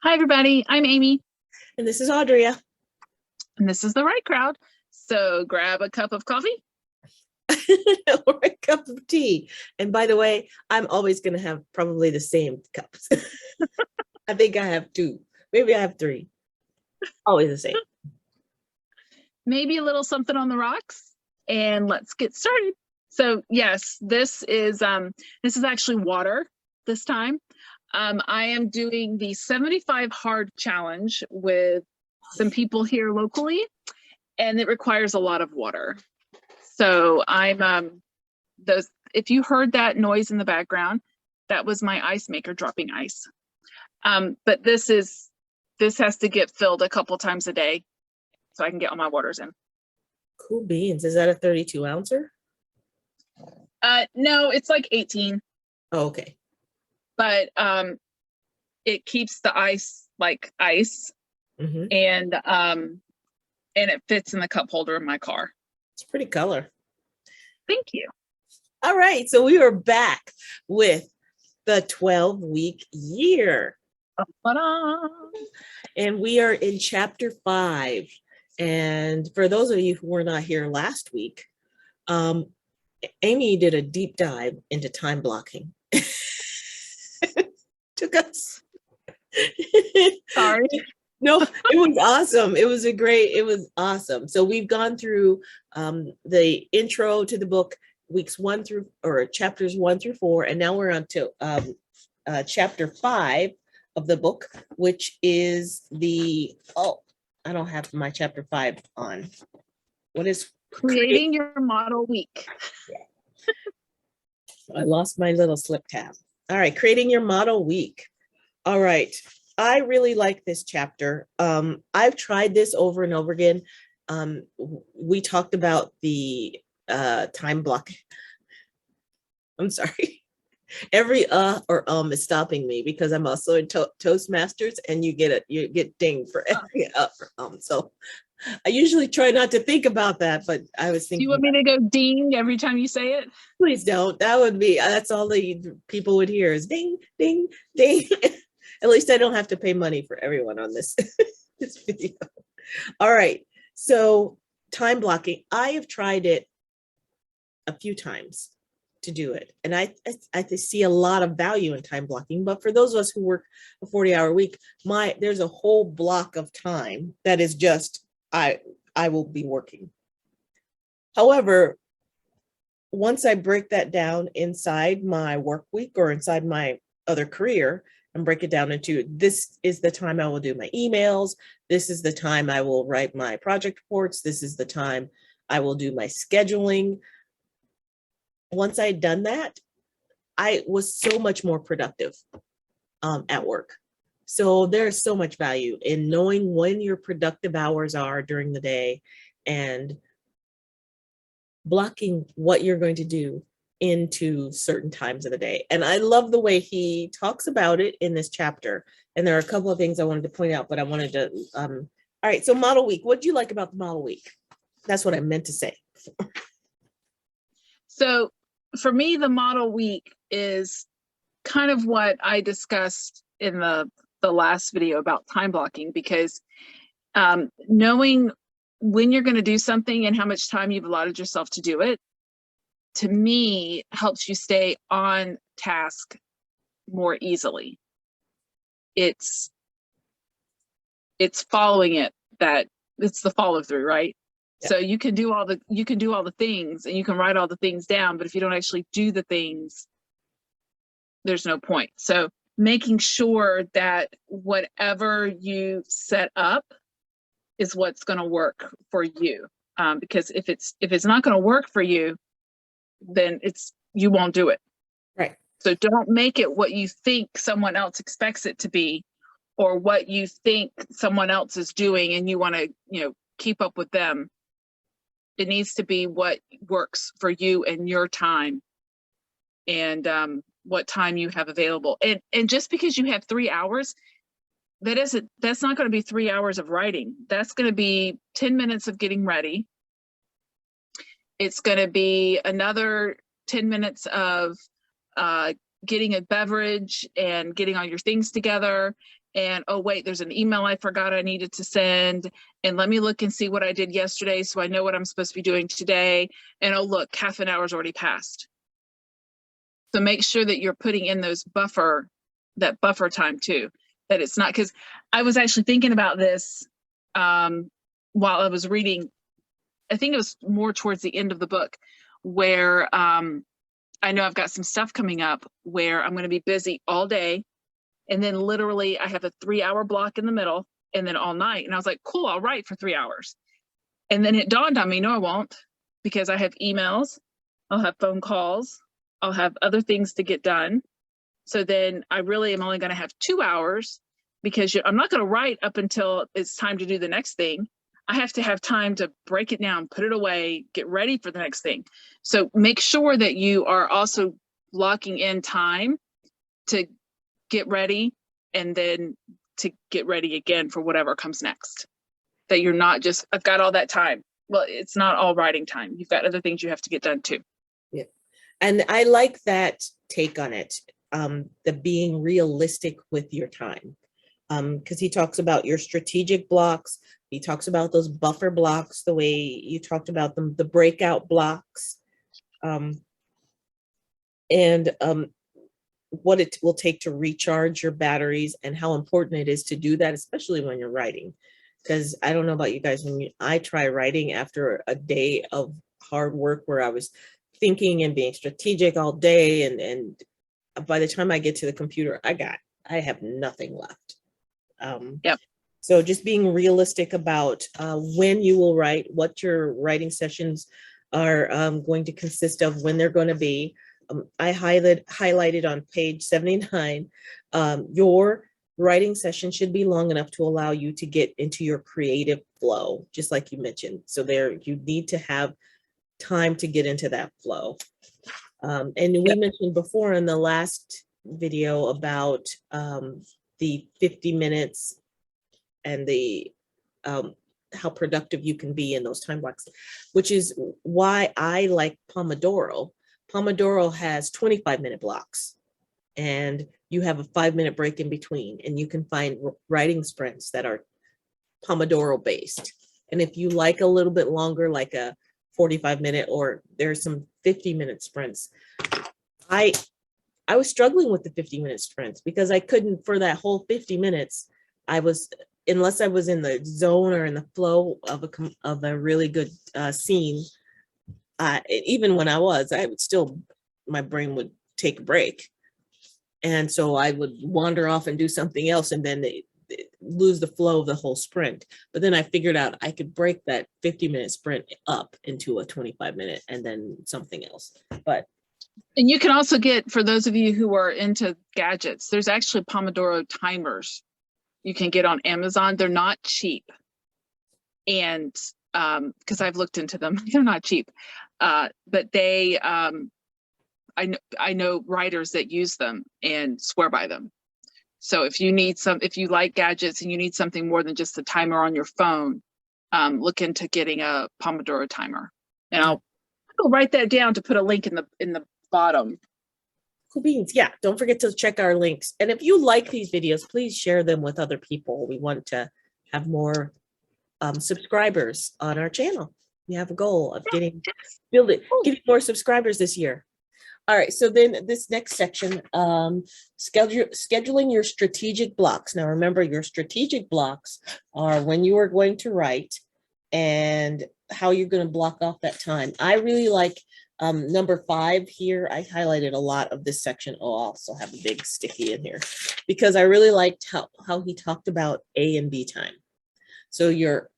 Hi, everybody. I'm Amy, And this is Audrea. and this is The Right Crowd. So grab a cup of coffee. Or a cup of tea. And by the way, I'm always going to have probably the same cups. I think I have two. Maybe I have three. Always the same. Maybe a little something on the rocks, and let's get started. So yes, this is actually water this time. I am doing the 75 hard challenge with some people here locally, and it requires a lot of water. So I'm those if you heard that noise in the background, that was my ice maker dropping ice. But this has to get filled a couple times a day so I can get all my waters in. Cool beans. Is that a 32 ouncer? No, it's like 18. Oh, okay. But it keeps the ice like ice, and it fits in the cup holder in my car. It's a pretty color. Thank you. All right, so we are back with the 12-week year. Ta-da! And we are in chapter 5. And for those of you who were not here last week, Amy did a deep dive into time blocking. Took us. Sorry. No, it was awesome. It was awesome. So we've gone through the intro to the book, chapters 1 through 4, and now we're on to chapter 5 of the book, which is I don't have my chapter 5 on. What is creating your model week? I lost my little slip tab. All right, creating your model week. All right. I really like this chapter. I've tried this over and over again. We talked about the time block. I'm sorry. Every or is stopping me because I'm also in Toastmasters, and you get dinged for every or So I usually try not to think about that, but I was thinking. Do you want me to go ding every time you say it? Please don't. That's all the people would hear is ding, ding, ding. At least I don't have to pay money for everyone on this video. All right. So time blocking. I have tried it a few times to do it. And I see a lot of value in time blocking. But for those of us who work a 40-hour week, there's a whole block of time that is just, I will be working. However, once I break that down inside my work week or inside my other career, and break it down into, this is the time I will do my emails. This is the time I will write my project reports. This is the time I will do my scheduling. Once I had done that, I was so much more productive at work. So there's so much value in knowing when your productive hours are during the day and blocking what you're going to do into certain times of the day. And I love the way he talks about it in this chapter. And there are a couple of things I wanted to point out, but I wanted to, all right, so model week. What do you like about the model week? That's what I meant to say. So for me, the model week is kind of what I discussed in the last video about time blocking, because knowing when you're going to do something and how much time you've allotted yourself to do it, to me, helps you stay on task more easily. It's following it, that it's the follow through, right? Yeah. So you can do all the things and you can write all the things down, but if you don't actually do the things, there's no point. So making sure that whatever you set up is what's going to work for you, because if it's not going to work for you, then you won't do it. Right. So don't make it what you think someone else expects it to be, or what you think someone else is doing and you want to, keep up with them. It needs to be what works for you and your time, and what time you have available. And just because you have 3 hours, that's not going to be 3 hours of writing. That's going to be 10 minutes of getting ready. It's going to be another 10 minutes of getting a beverage and getting all your things together and oh wait, there's an email I forgot I needed to send, and let me look and see what I did yesterday so I know what I'm supposed to be doing today, and oh look, half an hour's already passed. So make sure that you're putting in that buffer time too, that it's not, because I was actually thinking about this while I was reading. I think it was more towards the end of the book where I know I've got some stuff coming up where I'm going to be busy all day. And then literally I have a 3-hour block in the middle and then all night. And I was like, cool, I'll write for 3 hours. And then it dawned on me, no, I won't, because I have emails, I'll have phone calls, I'll have other things to get done. So then I really am only going to have 2 hours, because I'm not going to write up until it's time to do the next thing. I have to have time to break it down, put it away, get ready for the next thing. So make sure that you are also blocking in time to get ready and then to get ready again for whatever comes next. That you're not just, I've got all that time. Well, it's not all writing time. You've got other things you have to get done too. Yeah. And I like that take on it, the being realistic with your time. Because he talks about your strategic blocks. He talks about those buffer blocks, the way you talked about them, the breakout blocks, and what it will take to recharge your batteries and how important it is to do that, especially when you're writing. Because I don't know about you guys, when I try writing after a day of hard work where I was thinking and being strategic all day, and by the time I get to the computer, I have nothing left. Yep. So just being realistic about when you will write, what your writing sessions are going to consist of, when they're going to be. I highlighted on page 79, your writing session should be long enough to allow you to get into your creative flow, just like you mentioned. So there, you need to have time to get into that flow. And we mentioned before in the last video about the 50 minutes and the how productive you can be in those time blocks, which is why I like Pomodoro. Pomodoro has 25-minute blocks, and you have a 5-minute break in between, and you can find writing sprints that are Pomodoro based. And if you like a little bit longer, like a 45-minute, or there's some 50-minute sprints. I was struggling with the 50-minute sprints because I couldn't, for that whole 50 minutes, unless I was in the zone or in the flow of a really good scene, even when I would still, my brain would take a break. And so I would wander off and do something else, and then lose the flow of the whole sprint. But then I figured out I could break that 50-minute sprint up into a 25-minute and then something else. And you can also get, for those of you who are into gadgets, there's actually Pomodoro timers you can get on Amazon. They're not cheap. And because I've looked into them, they're not cheap. But they, I know writers that use them and swear by them. So if you like gadgets and you need something more than just a timer on your phone, look into getting a Pomodoro timer. And I'll write that down to put a link in the bottom. Cool beans. Yeah, don't forget to check our links. And if you like these videos, please share them with other people. We want to have more subscribers on our channel. We have a goal of getting more subscribers this year. All right, so then this next section, scheduling your strategic blocks. Now remember, your strategic blocks are when you are going to write and how you're going to block off that time. I really like number 5 here. I highlighted a lot of this section. Oh, I also have a big sticky in here because I really liked how he talked about A and B time. So your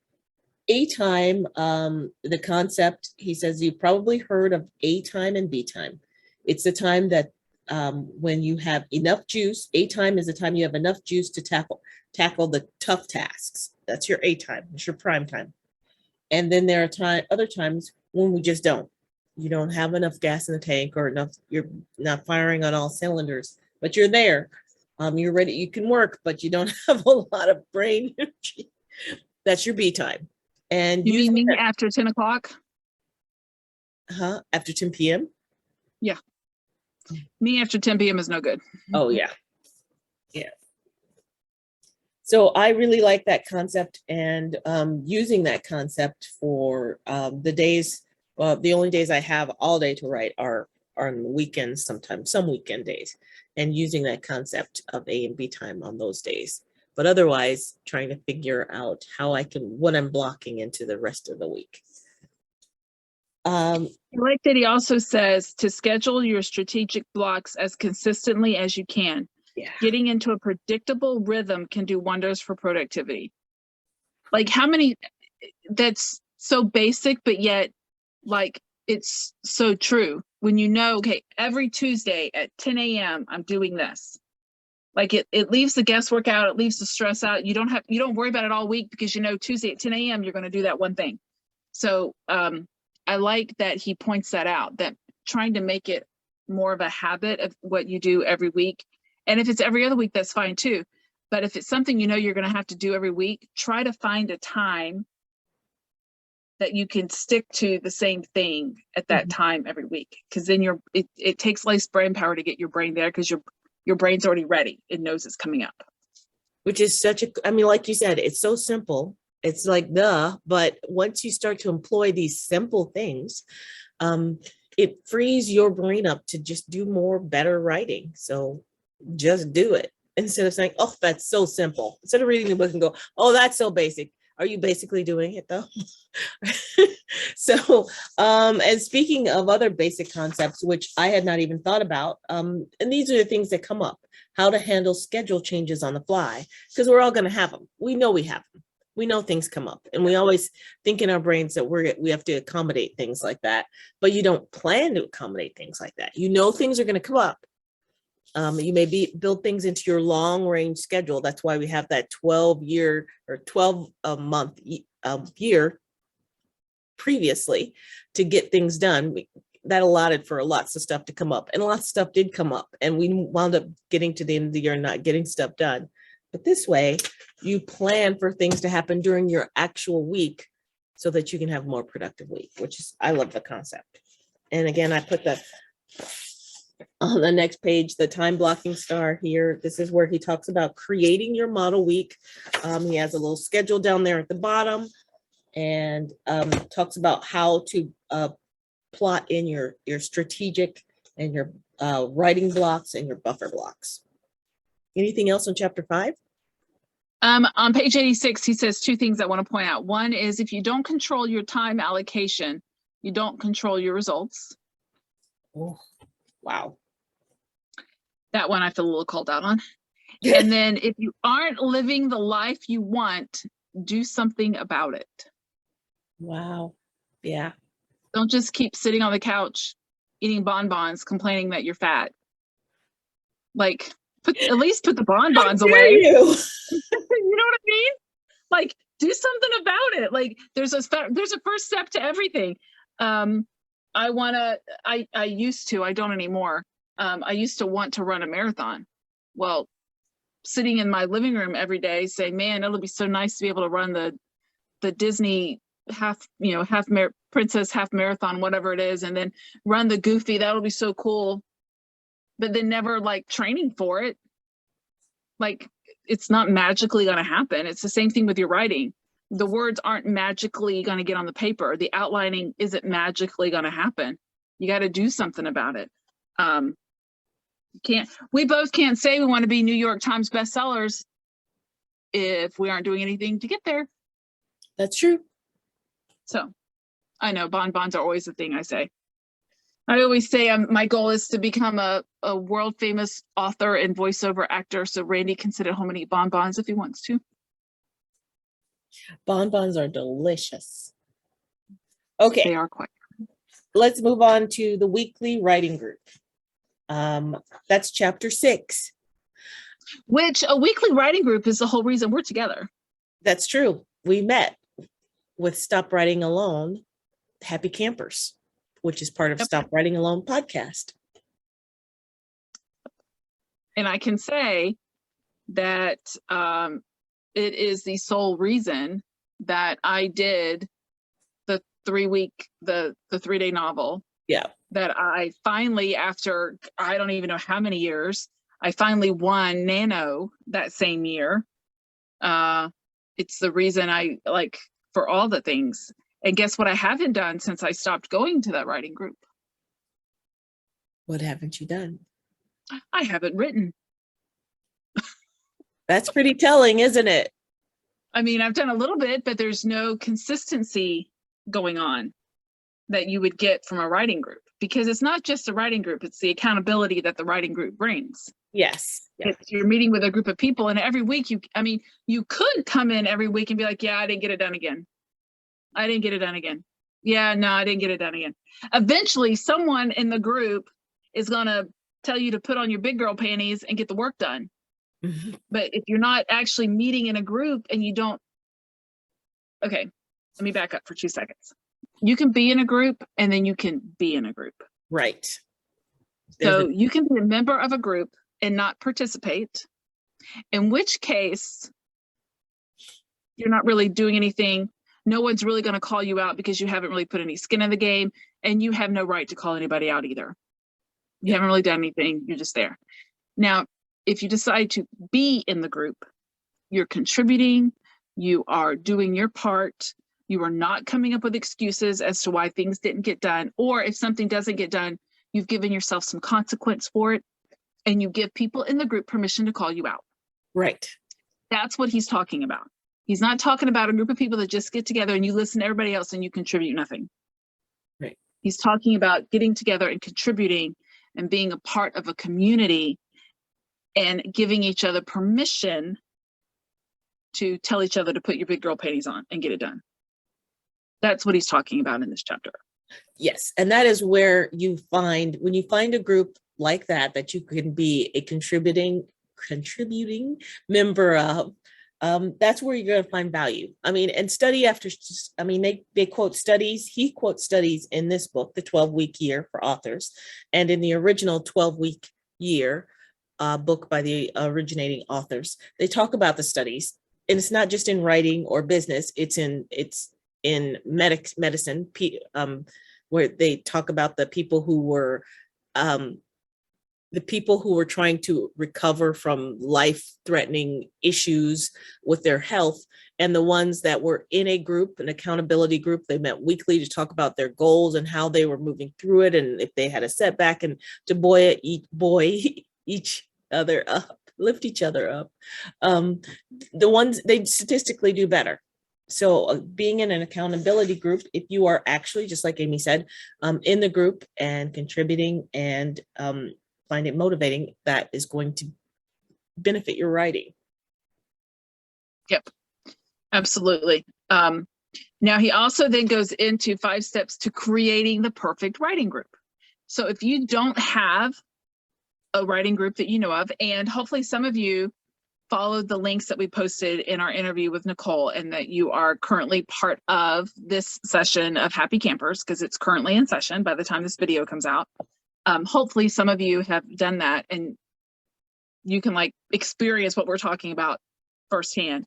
A time, the concept, he says, you've probably heard of A time and B time. It's the time that when you have enough juice. A time is the time you have enough juice to tackle the tough tasks. That's your A time. It's your prime time. And then there are other times when we just don't. You don't have enough gas in the tank, or enough. You're not firing on all cylinders, but you're there. You're ready. You can work, but you don't have a lot of brain energy. That's your B time. And you mean after 10 o'clock? After 10 p.m. Yeah. Me after 10 p.m. is no good. Oh, yeah. Yeah. So I really like that concept, and using that concept for the days. Well, the only days I have all day to write are on the weekends, sometimes some weekend days, and using that concept of A and B time on those days. But otherwise, trying to figure out how I can, what I'm blocking into the rest of the week. I like that he also says to schedule your strategic blocks as consistently as you can. Yeah. Getting into a predictable rhythm can do wonders for productivity. Like how many, that's so basic, but yet like it's so true. When you know, okay, every Tuesday at 10 a.m. I'm doing this. Like it leaves the guesswork out, it leaves the stress out. You don't worry about it all week because you know Tuesday at 10 a.m. you're going to do that one thing. So I like that he points that out, that trying to make it more of a habit of what you do every week. And if it's every other week, that's fine too. But if it's something you know you're going to have to do every week, try to find a time that you can stick to the same thing at that time every week. Because then it takes less brain power to get your brain there because your brain's already ready. It knows it's coming up. Which is such a, I mean, like you said, it's so simple. It's like, but once you start to employ these simple things, it frees your brain up to just do more, better writing. So just do it instead of saying, oh, that's so simple. Instead of reading the book and go, oh, that's so basic. Are you basically doing it though? So, and speaking of other basic concepts, which I had not even thought about, and these are the things that come up, how to handle schedule changes on the fly, because we're all going to have them. We know we have them. We know things come up, and we always think in our brains that we have to accommodate things like that, but you don't plan to accommodate things like that. You know, things are going to come up. You may build things into your long range schedule. That's why we have that 12-year or 12-month year previously to get things done. That allotted for lots of stuff to come up, and lots of stuff did come up, and we wound up getting to the end of the year and not getting stuff done. But this way, you plan for things to happen during your actual week so that you can have a more productive week, which is, I love the concept. And again, I put on the next page, the time blocking star here. This is where he talks about creating your model week. He has a little schedule down there at the bottom, and talks about how to plot in your strategic and your writing blocks and your buffer blocks. Anything else on chapter 5? On page 86, he says two things I want to point out. One is if you don't control your time allocation, you don't control your results. Oh, wow. That one I feel a little called out on. And then if you aren't living the life you want, do something about it. Wow. Yeah. Don't just keep sitting on the couch eating bonbons, complaining that you're fat. Like, at least put the bonbons away. You know what I mean? Like, do something about it. Like, there's a first step to everything. I used to, I don't anymore. I used to want to run a marathon. Well, sitting in my living room every day saying, man, it'll be so nice to be able to run the Disney princess half marathon, whatever it is, and then run the Goofy. That'll be so cool. But then never like training for it. Like, it's not magically going to happen. It's the same thing with your writing. The words aren't magically going to get on the paper. The outlining isn't magically going to happen. You got to do something about it. We both can't say we want to be New York Times bestsellers if we aren't doing anything to get there. That's true. So I know bonbons are always the thing I say. I always say my goal is to become a world famous author and voiceover actor. So Randy can sit at home and eat bonbons if he wants to. Bonbons are delicious. Okay. They are quite. Let's move on to the weekly writing group. That's chapter 6. Which a weekly writing group is the whole reason we're together. That's true. We met with Stop Writing Alone, Happy Campers, which is part of Stop Writing Alone podcast. And I can say that it is the sole reason that I did the 3-day novel. Yeah. That I finally, after I don't even know how many years, I finally won Nano that same year. It's the reason I like for all the things. And guess what I haven't done since I stopped going to that writing group? What haven't you done? I haven't written. That's pretty telling, isn't it? I mean, I've done a little bit, but there's no consistency going on that you would get from a writing group, because it's not just a writing group, it's the accountability that the writing group brings. Yes. Yeah. You're meeting with a group of people, and every week you could come in every week and be like, yeah, I didn't get it done again. I didn't get it done again. Yeah, no, I didn't get it done again. Eventually, someone in the group is going to tell you to put on your big girl panties and get the work done. Mm-hmm. But if you're not actually meeting in a group and you don't, okay, let me back up for 2 seconds. You can be in a group and then you can be in a group. Right. So you can be a member of a group and not participate, in which case you're not really doing anything. No one's really going to call you out because you haven't really put any skin in the game, and you have no right to call anybody out either. You haven't really done anything. You're just there. Now, if you decide to be in the group, you're contributing, you are doing your part, you are not coming up with excuses as to why things didn't get done, or if something doesn't get done, you've given yourself some consequence for it, and you give people in the group permission to call you out. Right. That's what he's talking about. He's not talking about a group of people that just get together and you listen to everybody else and you contribute nothing. Right. He's talking about getting together and contributing and being a part of a community and giving each other permission to tell each other to put your big girl panties on and get it done. That's what he's talking about in this chapter. Yes. And that is where you find, when you find a group like that you can be a contributing member of, that's where you're going to find value. I mean, and study after, I mean, they quote studies. He quotes studies in this book, the 12-week year for authors, and in the original 12-week year book by the originating authors, they talk about the studies, and it's not just in writing or business. It's in medicine, where they talk about the people who were trying to recover from life-threatening issues with their health, and the ones that were in a group, an accountability group. They met weekly to talk about their goals and how they were moving through it, and if they had a setback, and to buoy each other up, lift each other up. The ones, they statistically do better. So being in an accountability group, if you are actually, just like Amy said, in the group and contributing and find it motivating, that is going to benefit your writing. Yep, absolutely. Now he also then goes into 5 steps to creating the perfect writing group. So if you don't have a writing group that you know of, and hopefully some of you followed the links that we posted in our interview with Nicole, and that you are currently part of this session of Happy Campers, because it's currently in session by the time this video comes out. Hopefully some of you have done that and you can like experience what we're talking about firsthand.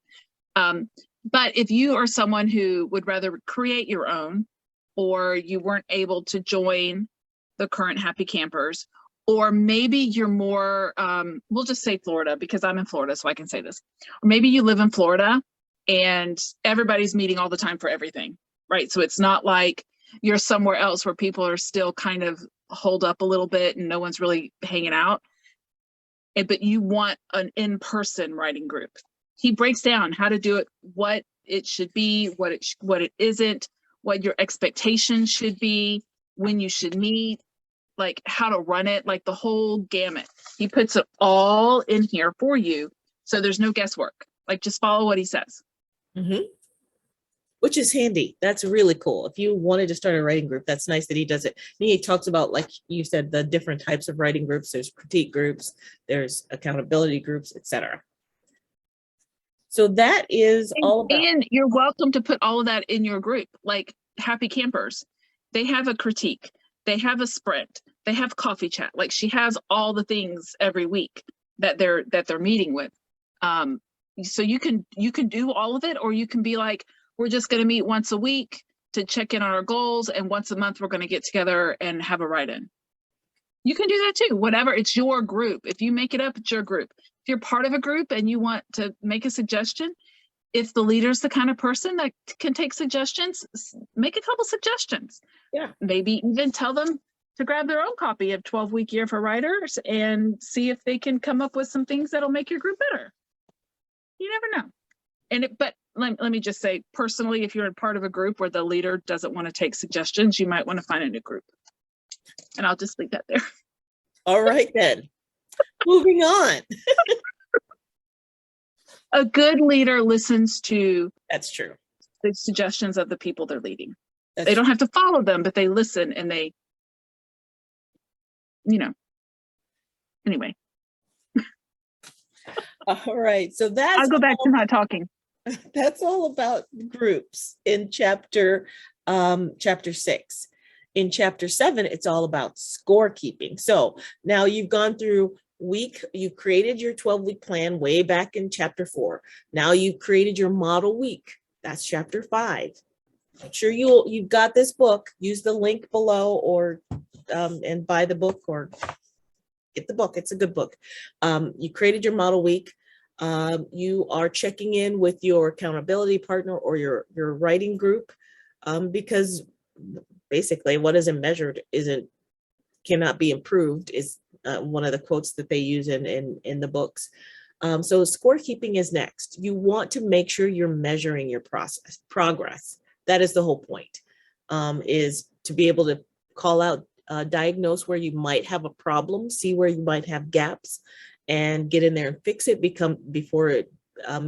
But if you are someone who would rather create your own, or you weren't able to join the current Happy Campers, or maybe you're more, we'll just say Florida, because I'm in Florida, so I can say this. Or maybe you live in Florida and everybody's meeting all the time for everything, right? So it's not like you're somewhere else where people are still kind of holed up a little bit and no one's really hanging out. But you want an in-person writing group. He breaks down how to do it, what it should be, what it isn't, what your expectations should be, when you should meet, like how to run it, like the whole gamut. He puts it all in here for you. So there's no guesswork. Like just follow what he says. Mm-hmm. Which is handy. That's really cool. If you wanted to start a writing group, that's nice that he does it. And he talks about, like you said, the different types of writing groups. There's critique groups, there's accountability groups, etc. So that is all about. And you're welcome to put all of that in your group. Like Happy Campers, they have a critique, they have a sprint, they have coffee chat. Like she has all the things every week that they're meeting with. So you can do all of it, or you can be like, we're just going to meet once a week to check in on our goals, and once a month we're going to get together and have a write-in. You can do that too. Whatever, it's your group. If you make it up, it's your group. if you're part of a group and you want to make a suggestion, if the leader's the kind of person that can take suggestions, make a couple suggestions. Yeah. Maybe even tell them to grab their own copy of 12-Week Year for Writers and see if they can come up with some things that'll make your group better. You never know. But let me just say, personally, if you're a part of a group where the leader doesn't want to take suggestions, you might want to find a new group. And I'll just leave that there. All right, then. Moving on. A good leader listens to That's true. the suggestions of the people they're leading. That's They don't true. have to follow them, but they listen and they, anyway. All right. So I'll go back to not talking. that's all about groups in chapter 6. In chapter 7, it's all about scorekeeping. So now you've gone through you created your 12-week plan way back in chapter 4. Now you've created your model week. That's chapter 5. Make sure you've got this book. Use the link below or and buy the book or get the book. It's a good book. You created your model week. You are checking in with your accountability partner or your writing group because basically what isn't measured cannot be improved is one of the quotes that they use in the books. So scorekeeping is next. You want to make sure you're measuring your progress. That is the whole point, is to be able to call out, diagnose where you might have a problem, see where you might have gaps, and get in there and fix it before it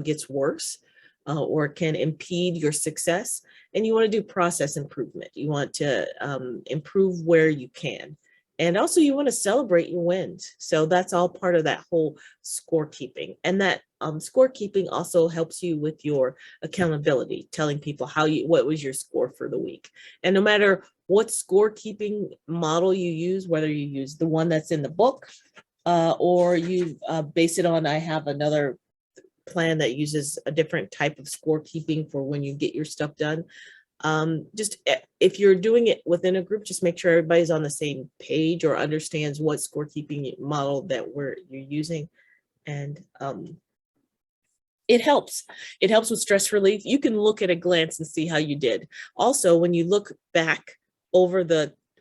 gets worse or can impede your success. And you want to do process improvement. You want to improve where you can. And also you want to celebrate your wins. So that's all part of that whole scorekeeping. And that scorekeeping also helps you with your accountability, telling people what was your score for the week. And no matter what scorekeeping model you use, whether you use the one that's in the book or you base it on, I have another plan that uses a different type of scorekeeping for when you get your stuff done. Just if you're doing it within a group, just make sure everybody's on the same page or understands what scorekeeping model that you're using. And it helps. It helps with stress relief. You can look at a glance and see how you did. Also, when you look back over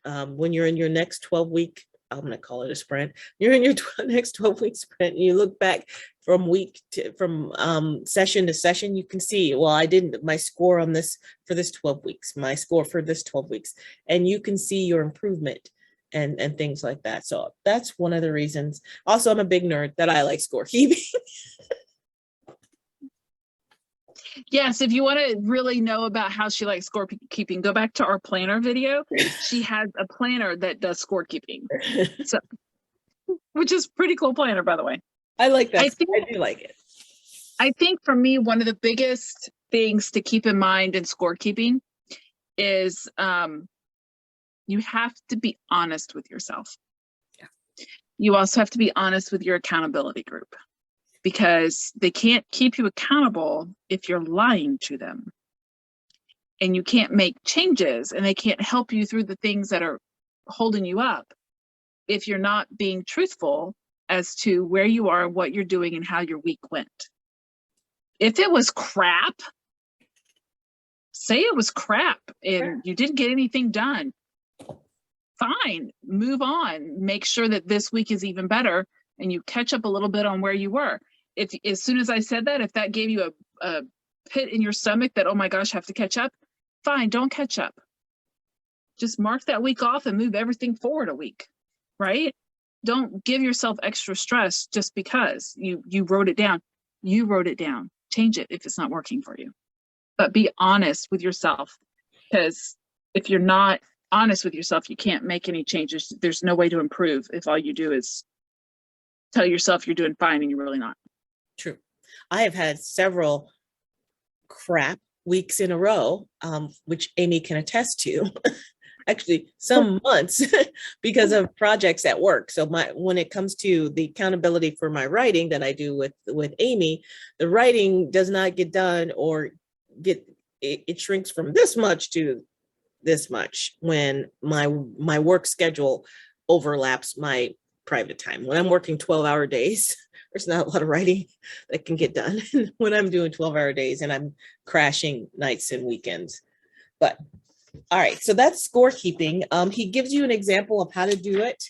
when you're in your next 12-week, I'm going to call it a sprint. You're in your next 12-week sprint and you look back from session to session, you can see, well, I didn't, my score on this for this 12 weeks, my score for this 12 weeks, and you can see your improvement and things like that. So that's one of the reasons. Also, I'm a big nerd that I like scorekeeping. Yes, if you want to really know about how she likes scorekeeping, go back to our planner video. She has a planner that does scorekeeping, so which is pretty cool planner, by the way. I like that. I do like it. I think for me, one of the biggest things to keep in mind in scorekeeping is you have to be honest with yourself. Yeah. You also have to be honest with your accountability group, because they can't keep you accountable if you're lying to them. And you can't make changes and they can't help you through the things that are holding you up if you're not being truthful as to where you are, what you're doing, and how your week went. If it was crap, say it was crap and you didn't get anything done. Fine, move on. Make sure that this week is even better and you catch up a little bit on where you were. If as soon as I said that, if that gave you a pit in your stomach that, oh my gosh, I have to catch up, fine, don't catch up. Just mark that week off and move everything forward a week, right? Don't give yourself extra stress just because you wrote it down. You wrote it down. Change it if it's not working for you. But be honest with yourself, because if you're not honest with yourself, you can't make any changes. There's no way to improve if all you do is tell yourself you're doing fine and you're really not. True. I have had several crap weeks in a row, which Amy can attest to. Actually, some months because of projects at work. So when it comes to the accountability for my writing that I do with Amy, the writing does not get done or it shrinks from this much to this much when my work schedule overlaps my private time. When I'm working 12-hour days, there's not a lot of writing that can get done when I'm doing 12-hour days and I'm crashing nights and weekends. But all right, so that's scorekeeping. He gives you an example of how to do it.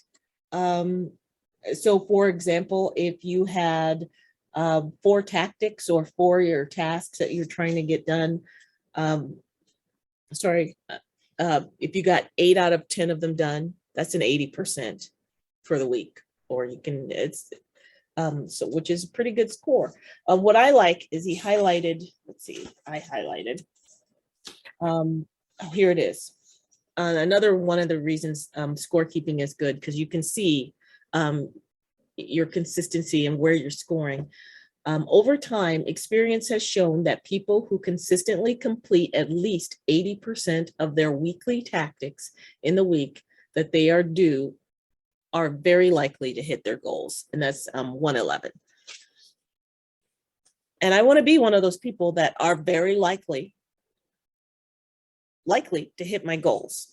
So for example, if you had 4 tactics or 4 your tasks that you're trying to get done, if you got 8 out of 10 of them done, that's an 80% for the week. Or you can, so which is a pretty good score. What I like is he highlighted, let's see, I highlighted, here it is. Another one of the reasons scorekeeping is good, because you can see your consistency and where you're scoring. Over time, experience has shown that people who consistently complete at least 80% of their weekly tactics in the week that they are due are very likely to hit their goals. And that's 111. And I want to be one of those people that are very likely to hit my goals.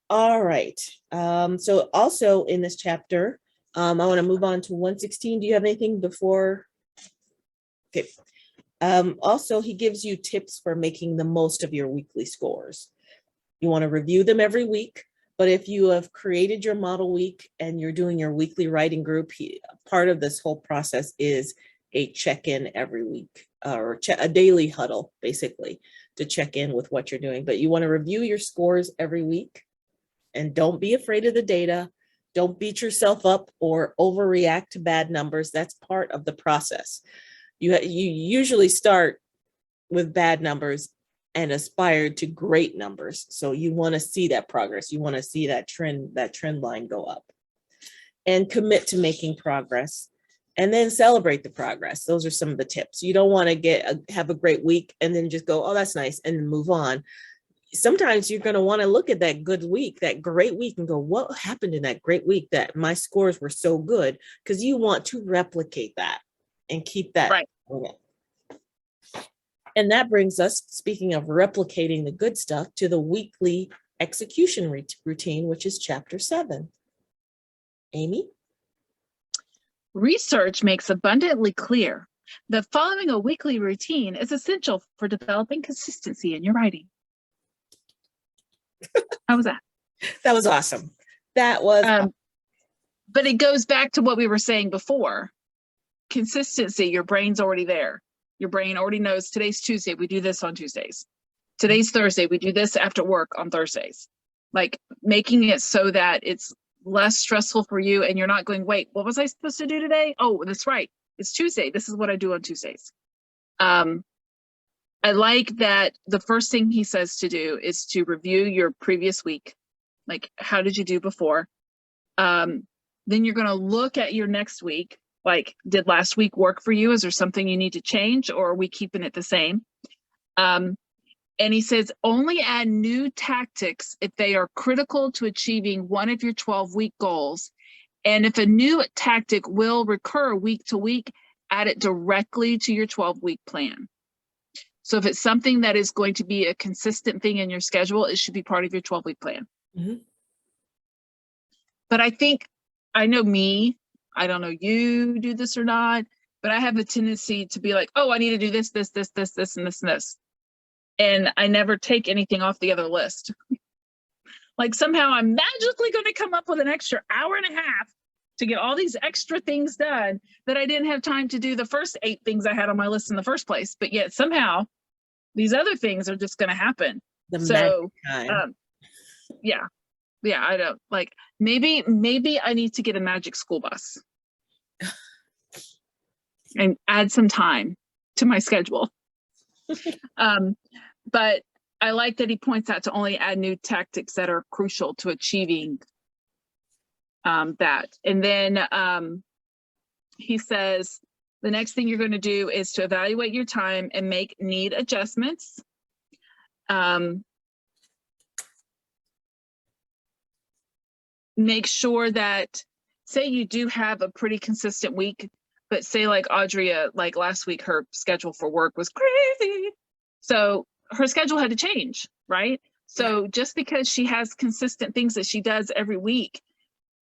All right. So also in this chapter, I want to move on to 116. Do you have anything before? Okay. Also, he gives you tips for making the most of your weekly scores. You want to review them every week, but if you have created your model week and you're doing your weekly writing group, part of this whole process is a check-in every week, or a daily huddle, basically, to check in with what you're doing. But you want to review your scores every week, and don't be afraid of the data. Don't beat yourself up or overreact to bad numbers. That's part of the process. You usually start with bad numbers and aspire to great numbers. So you want to see that progress. You want to see that trend line go up, and commit to making progress, and then celebrate the progress. Those are some of the tips. You don't want to have a great week and then just go, oh, that's nice, and then move on. Sometimes you're going to want to look at that good week, that great week, and go, what happened in that great week that my scores were so good? Because you want to replicate that and keep that. Right. And that brings us, speaking of replicating the good stuff, to the weekly execution routine, which is chapter 7. Amy? Research makes abundantly clear that following a weekly routine is essential for developing consistency in your writing. How was that? That was awesome. That was awesome. But it goes back to what we were saying before. Consistency, your brain's already there. Your brain already knows today's Tuesday, we do this on Tuesdays. Today's Thursday, we do this after work on Thursdays. Like making it so that it's less stressful for you and you're not going, wait, what was I supposed to do today? Oh, that's right. It's Tuesday. This is what I do on Tuesdays. I like that the first thing he says to do is to review your previous week. Like, how did you do before? Then you're going to look at your next week. Like, did last week work for you? Is there something you need to change, or are we keeping it the same? And he says, only add new tactics if they are critical to achieving one of your 12-week goals. And if a new tactic will recur week to week, add it directly to your 12-week plan. So if it's something that is going to be a consistent thing in your schedule, it should be part of your 12-week plan. Mm-hmm. But I know me, I don't know you do this or not, but I have a tendency to be like, oh, I need to do this, this, this, this, this, and this, and this. And I never take anything off the other list. Like somehow I'm magically going to come up with an extra hour and a half to get all these extra things done that I didn't have time to do the first 8 things I had on my list in the first place. But yet somehow these other things are just going to happen. Yeah, I don't like, maybe I need to get a magic school bus and add some time to my schedule. But I like that he points out to only add new tactics that are crucial to achieving that. And then he says, the next thing you're going to do is to evaluate your time and make need adjustments. Make sure that, say you do have a pretty consistent week, but say like Audrea, like last week, her schedule for work was crazy. So her schedule had to change, right? So just because she has consistent things that she does every week,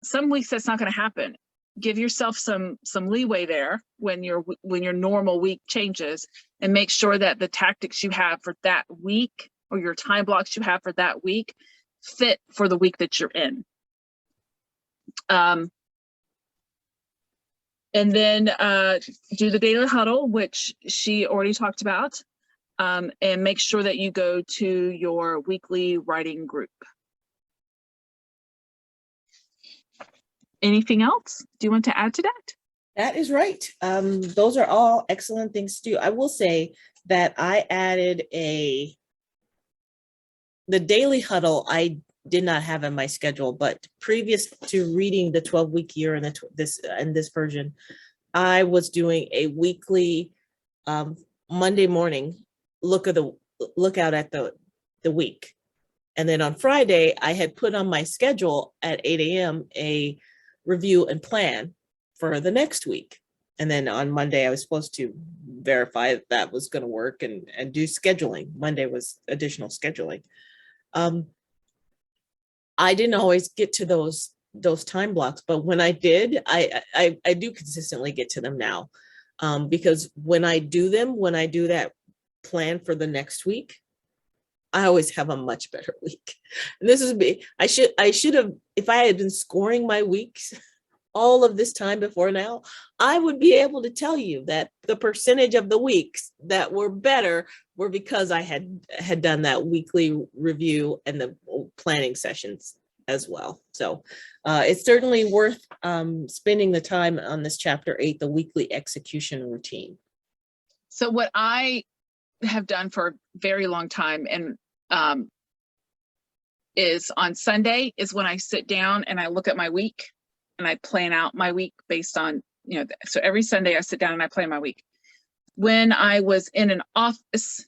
some weeks that's not going to happen. Give yourself some leeway there when your normal week changes, and make sure that the tactics you have for that week or your time blocks you have for that week fit for the week that you're in. And then do the daily huddle, which she already talked about, and make sure that you go to your weekly writing group. Anything else? Do you want to add to that? That is right. Those are all excellent things to do. I will say that I added the daily huddle. I did not have in my schedule, but previous to reading the 12-week year in this version, I was doing a weekly Monday morning look out at the week. And then on Friday, I had put on my schedule at 8 a.m. a review and plan for the next week. And then on Monday, I was supposed to verify that was going to work and do scheduling. Monday was additional scheduling. I didn't always get to those time blocks, but when I did, I do consistently get to them now. Because when I do that plan for the next week, I always have a much better week. And this is me. I should have, if I had been scoring my weeks all of this time before now, I would be able to tell you that the percentage of the weeks that were better were because I had done that weekly review and the planning sessions as well. So it's certainly worth spending the time on this chapter 8, the weekly execution routine. So what I have done for a very long time, and is on Sunday is when I sit down and I look at my week and I plan out my week based on, so every Sunday I sit down and I plan my week. When I was in an office,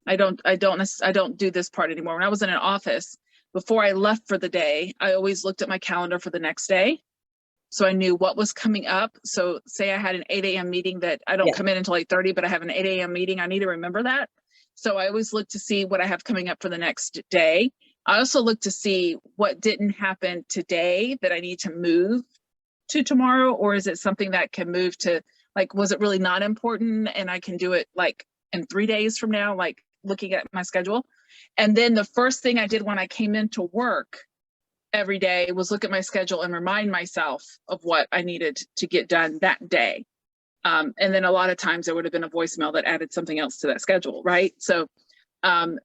I don't do this part anymore. When I was in an office, before I left for the day, I always looked at my calendar for the next day. So I knew what was coming up. So say I had an 8 a.m. meeting that I don't come in until 8:30, but I have an 8 a.m. meeting. I need to remember that. So I always look to see what I have coming up for the next day. I also look to see what didn't happen today that I need to move to tomorrow, or is it something that can move to, like, was it really not important and I can do it like in 3 days from now, like looking at my schedule. And then the first thing I did when I came into work every day was look at my schedule and remind myself of what I needed to get done that day. And then a lot of times there would have been a voicemail that added something else to that schedule, right? So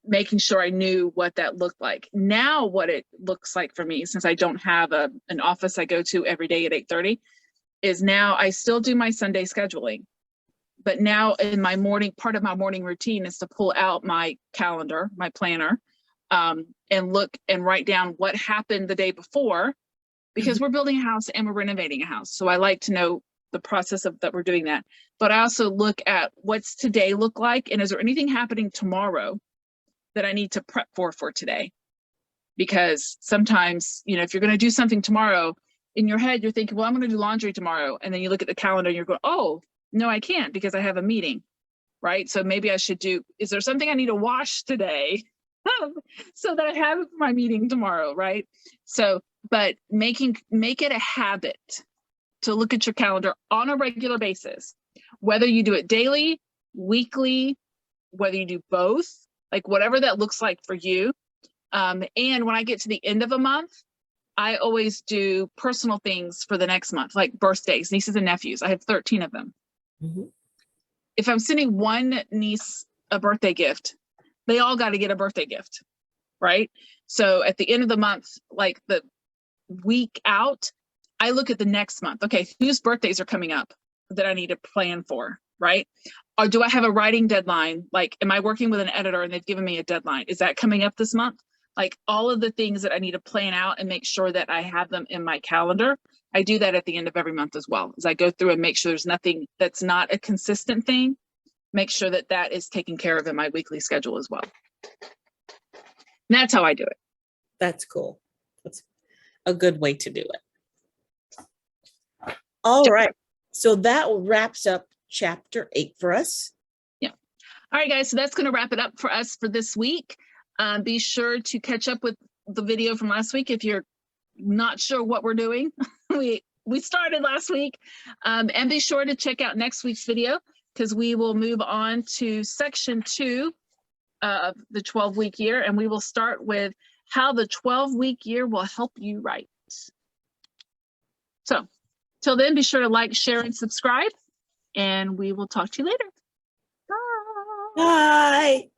making sure I knew what that looked like. Now what it looks like for me, since I don't have an office I go to every day at 8:30, is now I still do my Sunday scheduling. But now in my morning, part of my morning routine is to pull out my calendar, my planner, and look and write down what happened the day before, because we're building a house and we're renovating a house. So I like to know the process of that we're doing that. But I also look at what's today look like, and is there anything happening tomorrow that I need to prep for today? Because sometimes, if you're going to do something tomorrow, in your head, you're thinking, well, I'm going to do laundry tomorrow. And then you look at the calendar and you're going, oh, no, I can't because I have a meeting, right? So maybe I should is there something I need to wash today so that I have it for my meeting tomorrow, right? So, but make it a habit to look at your calendar on a regular basis, whether you do it daily, weekly, whether you do both, like whatever that looks like for you. And when I get to the end of a month, I always do personal things for the next month, like birthdays, nieces and nephews. I have 13 of them. Mm-hmm. If I'm sending one niece a birthday gift, they all got to get a birthday gift, right? So at the end of the month, like the week out, I look at the next month. Okay, whose birthdays are coming up that I need to plan for, right? Or do I have a writing deadline? Like, am I working with an editor and they've given me a deadline? Is that coming up this month? Like all of the things that I need to plan out and make sure that I have them in my calendar. I do that at the end of every month as well, as I go through and make sure there's nothing that's not a consistent thing, make sure that that is taken care of in my weekly schedule as well. And that's how I do it. That's cool. That's a good way to do it. All right. So that wraps up chapter 8 for us. Yeah. All right, guys. So that's going to wrap it up for us for this week. Be sure to catch up with the video from last week if you're not sure what we're doing. We started last week. And be sure to check out next week's video because we will move on to section 2 of the 12-week year, and we will start with how the 12-week year will help you write. So till then, be sure to like, share, and subscribe, and we will talk to you later. Bye. Bye.